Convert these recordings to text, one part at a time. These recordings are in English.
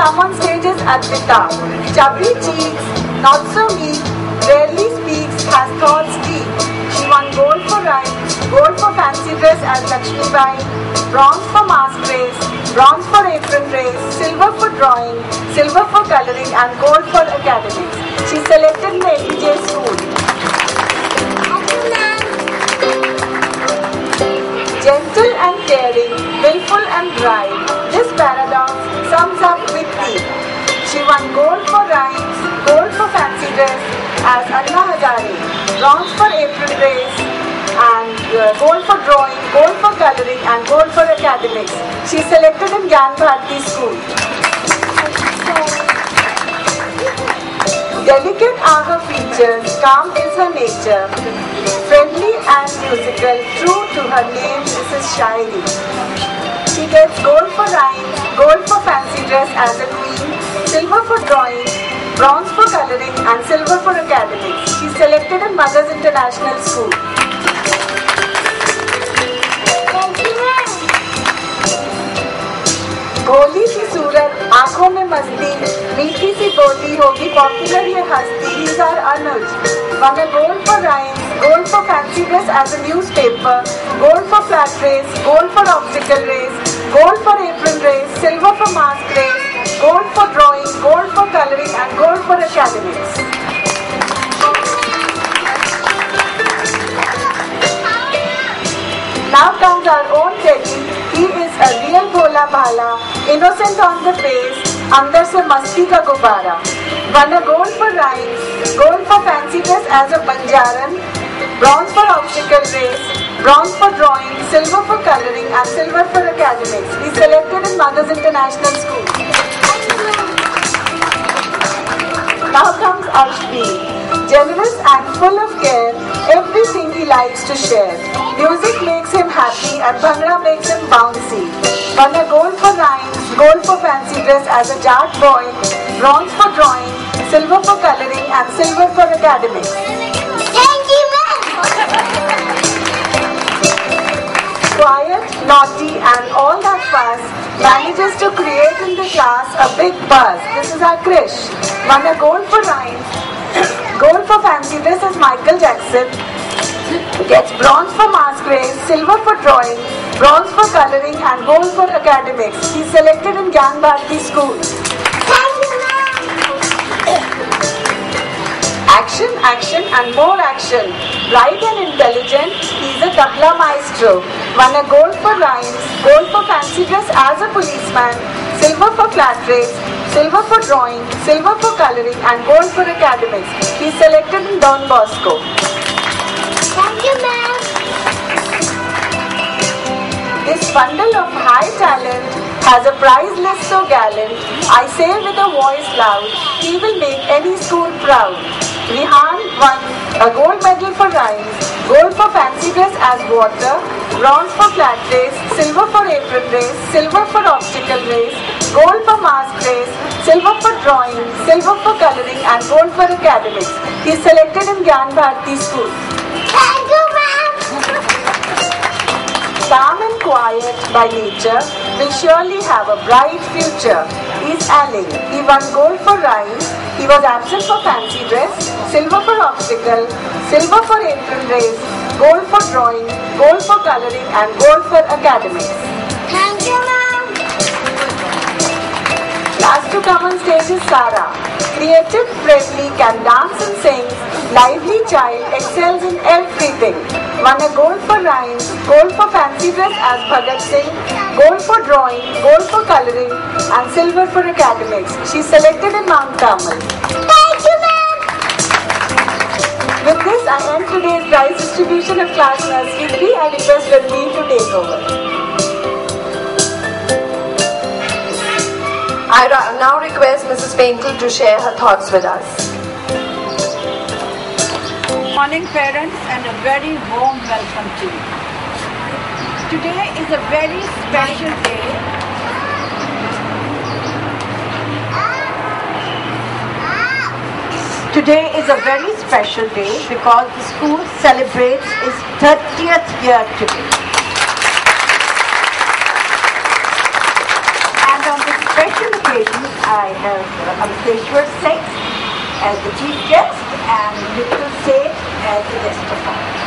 come on stage is Advita. Chubby cheeks, not so meek, rarely speaks, has thoughts deep. She won gold for rhyme, gold for fancy dress as Lakshmi Bai, bronze for mask race, bronze for apron race, silver for drawing, silver for coloring and gold for academics. She selected in the APJ school. Gentle and caring, willful and bright, this paradox sums up with thee. She won gold for rhymes, gold for fancy dress as Anna Hazare, bronze for apron race and gold for drawing, gold for coloring and gold for academics. She selected in Gyan Bharati school. Delicate are her features, calm is her nature. Friendly and musical, true to her name, Mrs. Shairi. She gets gold for rhymes, gold for fancy dress as a queen, silver for drawing, bronze for coloring and silver for academics. She selected in Mothers International School. भोली सी सूरत, आंखों में मस्ती, मीठी सी बोली होगी popular ये हस्ती. These are Anuj. Won a gold for rhymes, gold for fancy dress as a newspaper, gold for flat race, gold for obstacle race, gold for apron race, silver for mask race, gold for drawing, gold for coloring and gold for academics. Now comes our own Teddy. He is a real bhola bhala, innocent on the face, अंदर से मस्ती का गुब्बारा. Won a gold for rhymes, gold for fancy dress as a Banjaran, bronze for obstacle race, bronze for drawing, silver for coloring and silver for academics. He selected in Mothers International School. Now comes Arshdeep. Generous and full of care, everything he likes to share. Music makes him happy and Bhangra makes him bouncy. Won a gold for rhymes, gold for fancy dress as a Jat boy, bronze for drawing, silver for coloring and silver for academics. Thank you, ma'am. Quiet, naughty and all that fuss, manages to create in the class a big buzz. This is our Krish. Won a gold for rhymes, gold for fancy dress as Michael Jackson, gets bronze for mask race, silver for drawing, bronze for coloring and gold for academics. He selected in Gyan Bharati school. Action, action and more action. Bright and intelligent, he's a tabla maestro. Won a gold for rhymes, gold for fancy dress as a policeman, silver for flat race, silver for drawing, silver for coloring and gold for academics. He selected in Don Bosco. Thank you, ma'am. This bundle of high talent has a prize list so gallant. I say with a voice loud, he will make any school proud. Rihan won a gold medal for rhymes, gold for fancy dress as water, bronze for flat race, silver for apron race, silver for obstacle race, gold for mask race, silver for drawing, silver for coloring and gold for academics. He is selected in Gyan Bharati school. Thank you, ma'am. Calm and quiet by nature, will surely have a bright future. He is Aling. He won gold for rhymes. He was absent for fancy dress, silver for obstacle, silver for apron race, gold for drawing, gold for coloring and gold for academics. Thank you, ma'am. Last to come on stage is Sara. Creative, friendly, can dance and sing, lively child, excels in everything. Won a gold for rhymes, gold for fancy dress as Bhagat Singh, gold for drawing, gold for coloring and silver for academics. She is selected in Mount Carmel. Thank you, ma'am. With this, I end today's prize distribution of class nursery 3. I request Ranveer to take over. I now request Mrs. Painkel to share her thoughts with us. Good morning, parents, and a very warm welcome to you. Today is a very special day. Today is a very special day because the school celebrates its 30th year today. And on this special occasion, I have Amteshwar Singh as the chief guest and Nikhil Seth as the guest of honor.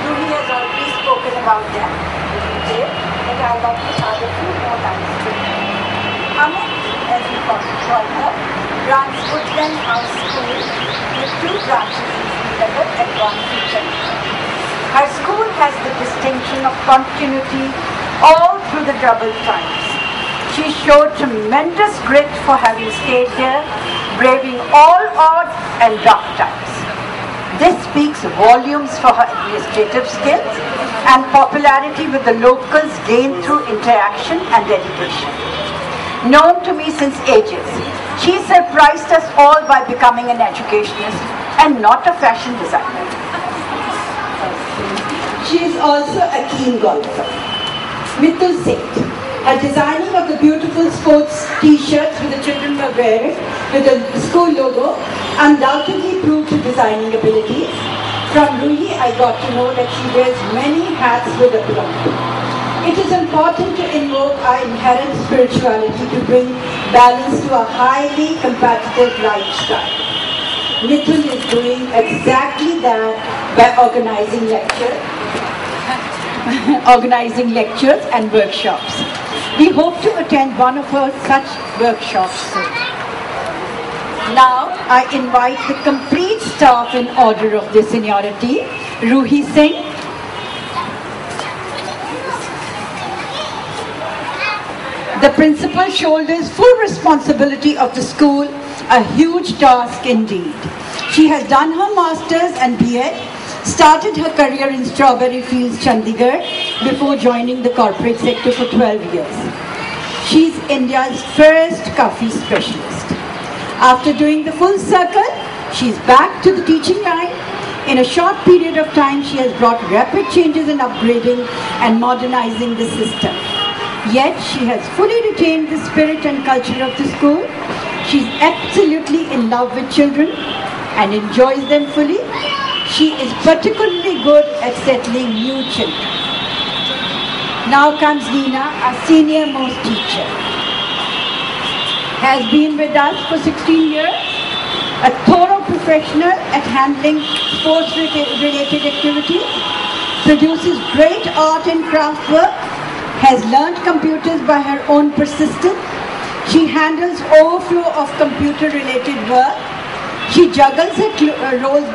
Ruhi has already spoken about them in detail, but I'd like to add a few more lines to it. Amit, as we call her, runs Woodland House School with 2 branches in Srinagar and 1 in Chandigarh. Her school has the distinction of continuity all through the troubled times. She showed tremendous grit for having stayed here, braving all odds and rough times. This speaks volumes for her administrative skills and popularity with the locals gained through interaction and dedication. Known to me since ages, she surprised us all by becoming an educationist and not a fashion designer. She is also a keen golfer. Mithul Seth, her designing of the beautiful sports t-shirts with the children were wearing with the school logo undoubtedly proved her designing abilities. From Ruhi, I got to know that she wears many hats with a plum. It is important to invoke our inherent spirituality to bring balance to a highly competitive lifestyle. Mithul is doing exactly that by organizing lectures and workshops. We hope to attend one of her such workshops soon. Now, I invite the complete staff in order of their seniority. Ruhi Singh, the principal shoulders full responsibility of the school, a huge task indeed. She has done her Masters and B.Ed, started her career in Strawberry Fields, Chandigarh, before joining the corporate sector for 12 years. She's India's first coffee specialist. After doing the full circle, she's back to the teaching line. In a short period of time, she has brought rapid changes in upgrading and modernizing the system. Yet, she has fully retained the spirit and culture of the school. She's absolutely in love with children and enjoys them fully. She is particularly good at settling new children. Now comes Nina, our senior most teacher. Has been with us for 16 years, a thorough professional at handling sports-related activities, produces great art and craft work, has learned computers by her own persistence. She handles overflow of computer-related work. She juggles her roles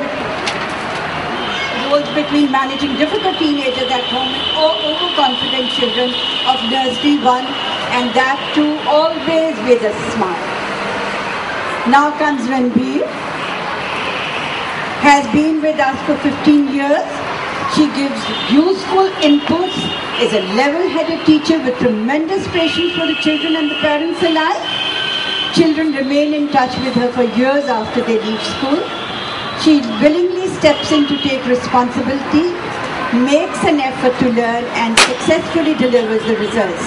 between managing difficult teenagers at home and overconfident children of nursery 1, and that too always with a smile. Now comes Ranbir. Has been with us for 15 years. She gives useful inputs, is a level-headed teacher with tremendous patience for the children and the parents alike. Children remain in touch with her for years after they leave school. She willingly steps in to take responsibility, makes an effort to learn and successfully delivers the results.